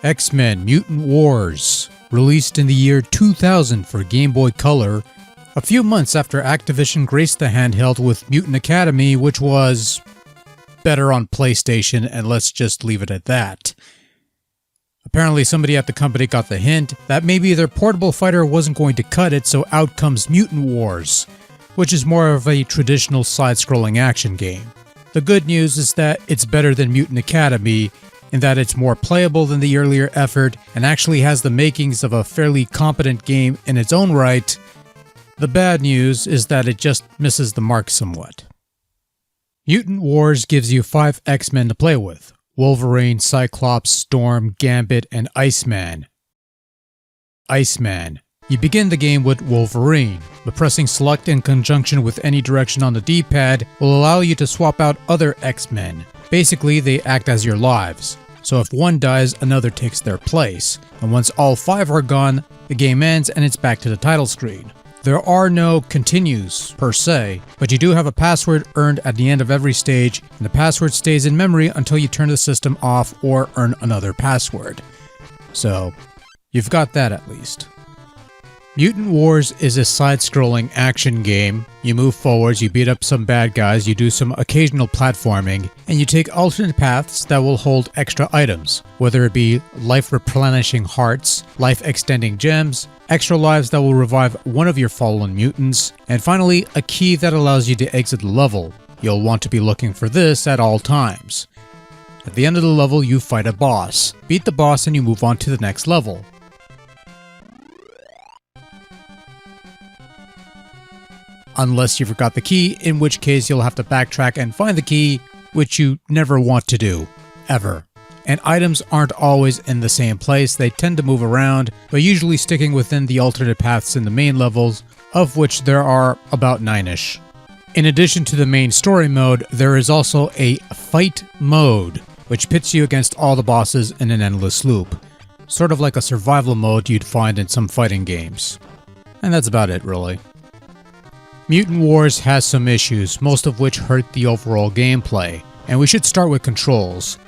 X-Men Mutant Wars, released in the year 2000 for Game Boy Color, a few months after Activision graced the handheld with Mutant Academy, which was better on PlayStation, and let's just leave it at that. Apparently somebody at the company got the hint that maybe their portable fighter wasn't going to cut it, so out comes Mutant Wars, which is more of a traditional side-scrolling action game. The good news is that it's better than Mutant Academy, in that it's more playable than the earlier effort and actually has the makings of a fairly competent game in its own right. The bad news is that it just misses the mark somewhat. Mutant Wars gives you 5 X-Men to play with: Wolverine, Cyclops, Storm, Gambit, and Iceman. Iceman. You begin the game with Wolverine, but pressing select in conjunction with any direction on the D-pad will allow you to swap out other X-Men. Basically, they act as your lives, so if one dies, another takes their place, and once all 5 are gone, the game ends and it's back to the title screen. There are no continues, per se, but you do have a password earned at the end of every stage, and the password stays in memory until you turn the system off or earn another password. So, you've got that at least. Mutant Wars is a side-scrolling action game. You move forwards, you beat up some bad guys, you do some occasional platforming, and you take alternate paths that will hold extra items, whether it be life-replenishing hearts, life-extending gems, extra lives that will revive one of your fallen mutants, and finally, a key that allows you to exit the level. You'll want to be looking for this at all times. At the end of the level, you fight a boss. Beat the boss and you move on to the next level. Unless you forgot the key, in which case you'll have to backtrack and find the key, which you never want to do. Ever. And items aren't always in the same place, they tend to move around, but usually sticking within the alternate paths in the main levels, of which there are about 9-ish. In addition to the main story mode, there is also a fight mode, which pits you against all the bosses in an endless loop. Sort of like a survival mode you'd find in some fighting games. And that's about it, really. Mutant Wars has some issues, most of which hurt the overall gameplay, and we should start with controls.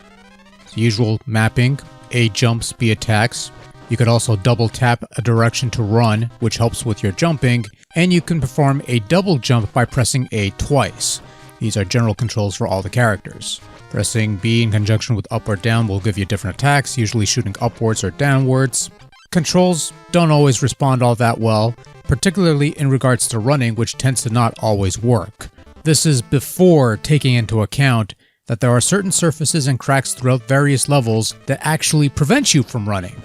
The usual mapping, A jumps, B attacks. You could also double tap a direction to run, which helps with your jumping, and you can perform a double jump by pressing A twice. These are general controls for all the characters. Pressing B in conjunction with up or down will give you different attacks, usually shooting upwards or downwards. Controls don't always respond all that well, particularly in regards to running, which tends to not always work. This is before taking into account that there are certain surfaces and cracks throughout various levels that actually prevent you from running,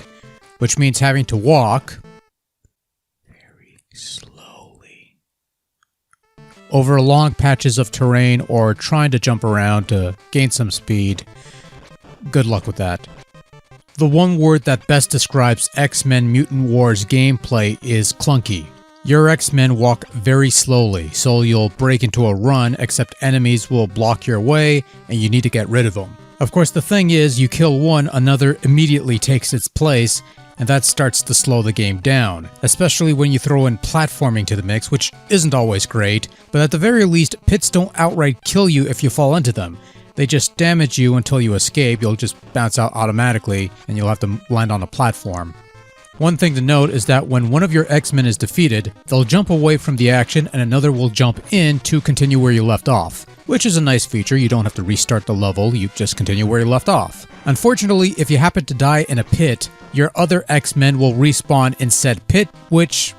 which means having to walk very slowly over long patches of terrain or trying to jump around to gain some speed. Good luck with that. The one word that best describes X-Men Mutant Wars gameplay is clunky. Your X-Men walk very slowly, so you'll break into a run, except enemies will block your way and you need to get rid of them. Of course, the thing is, you kill one, another immediately takes its place, and that starts to slow the game down, especially when you throw in platforming to the mix, which isn't always great, but at the very least, pits don't outright kill you if you fall into them. They just damage you until you escape. You'll just bounce out automatically, and you'll have to land on a platform. One thing to note is that when one of your X-Men is defeated, they'll jump away from the action and another will jump in to continue where you left off, which is a nice feature. You don't have to restart the level, you just continue where you left off. Unfortunately, if you happen to die in a pit, your other X-Men will respawn in said pit, which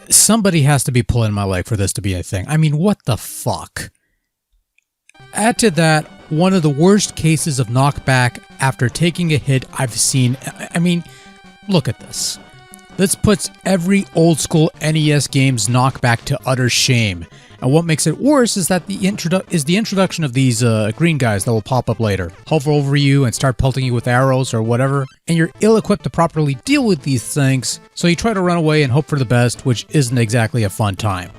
somebody has to be pulling my leg for this to be a thing. I mean, what the fuck? Add to that, one of the worst cases of knockback after taking a hit I've seen. I mean, look at this. This puts every old school NES game's knockback to utter shame. And what makes it worse is that the introduction of these green guys that will pop up later. Hover over you and start pelting you with arrows or whatever, and you're ill-equipped to properly deal with these things, so you try to run away and hope for the best, which isn't exactly a fun time.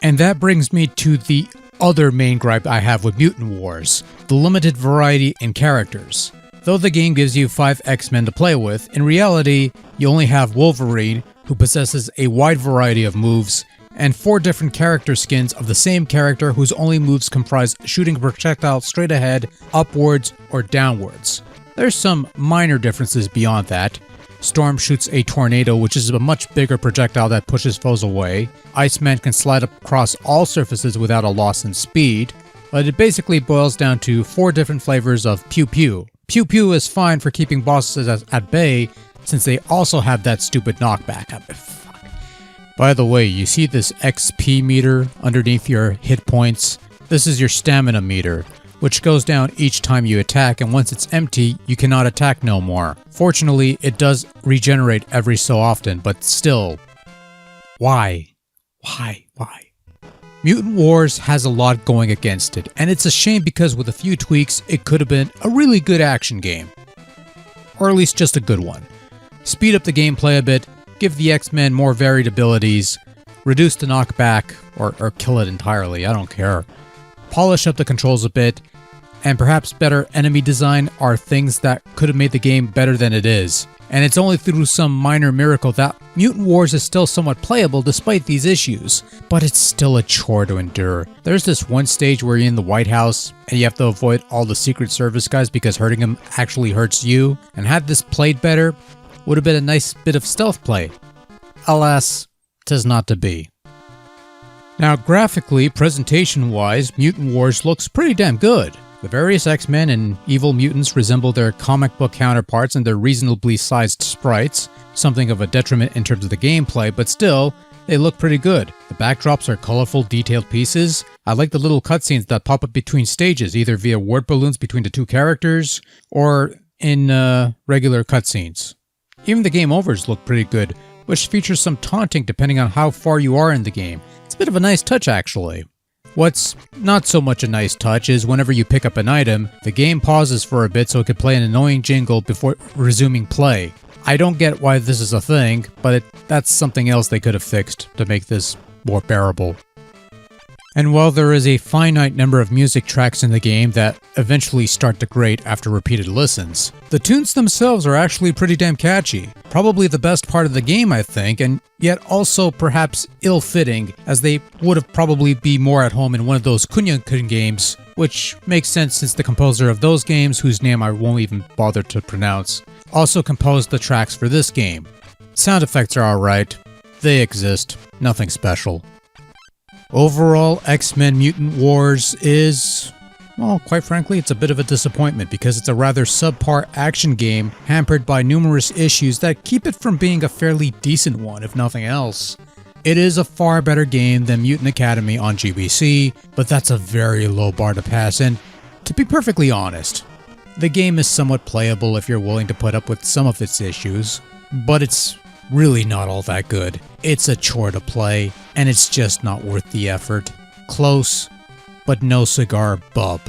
And that brings me to the other main gripe I have with Mutant Wars, the limited variety in characters. Though the game gives you 5 X-Men to play with, in reality, you only have Wolverine, who possesses a wide variety of moves, and 4 different character skins of the same character whose only moves comprise shooting a projectile straight ahead, upwards, or downwards. There's some minor differences beyond that. Storm shoots a tornado, which is a much bigger projectile that pushes foes away. Iceman can slide across all surfaces without a loss in speed. But it basically boils down to 4 different flavors of Pew Pew. Pew Pew is fine for keeping bosses at bay, since they also have that stupid knockback. Fuck. By the way, you see this XP meter underneath your hit points? This is your stamina meter, which goes down each time you attack, and once it's empty, you cannot attack no more. Fortunately, it does regenerate every so often, but still, why? Why? Mutant Wars has a lot going against it, and it's a shame because with a few tweaks, it could have been a really good action game. Or at least just a good one. Speed up the gameplay a bit, give the X-Men more varied abilities, reduce the knockback, or kill it entirely, I don't care. Polish up the controls a bit, and perhaps better enemy design are things that could have made the game better than it is. And it's only through some minor miracle that Mutant Wars is still somewhat playable despite these issues, but it's still a chore to endure. There's this one stage where you're in the White House, and you have to avoid all the Secret Service guys because hurting them actually hurts you, and had this played better, would have been a nice bit of stealth play. Alas, 'tis not to be. Now graphically, presentation-wise, Mutant Wars looks pretty damn good. The various X-Men and evil mutants resemble their comic book counterparts and their reasonably sized sprites, something of a detriment in terms of the gameplay, but still, they look pretty good. The backdrops are colorful, detailed pieces. I like the little cutscenes that pop up between stages, either via word balloons between the 2 characters, or in regular cutscenes. Even the game overs look pretty good, which features some taunting depending on how far you are in the game. It's a bit of a nice touch actually. What's not so much a nice touch is whenever you pick up an item, the game pauses for a bit so it could play an annoying jingle before resuming play. I don't get why this is a thing, but that's something else they could have fixed to make this more bearable. And while there is a finite number of music tracks in the game that eventually start to grate after repeated listens, the tunes themselves are actually pretty damn catchy. Probably the best part of the game, I think, and yet also perhaps ill-fitting, as they would have probably be more at home in one of those Kunyan-kun games, which makes sense since the composer of those games, whose name I won't even bother to pronounce, also composed the tracks for this game. Sound effects are alright. They exist. Nothing special. Overall, X-Men Mutant Wars is, well, quite frankly, it's a bit of a disappointment because it's a rather subpar action game hampered by numerous issues that keep it from being a fairly decent one, if nothing else. It is a far better game than Mutant Academy on GBC, but that's a very low bar to pass, and to be perfectly honest, the game is somewhat playable if you're willing to put up with some of its issues, but it's really not all that good. It's a chore to play, and it's just not worth the effort. Close, but no cigar bub.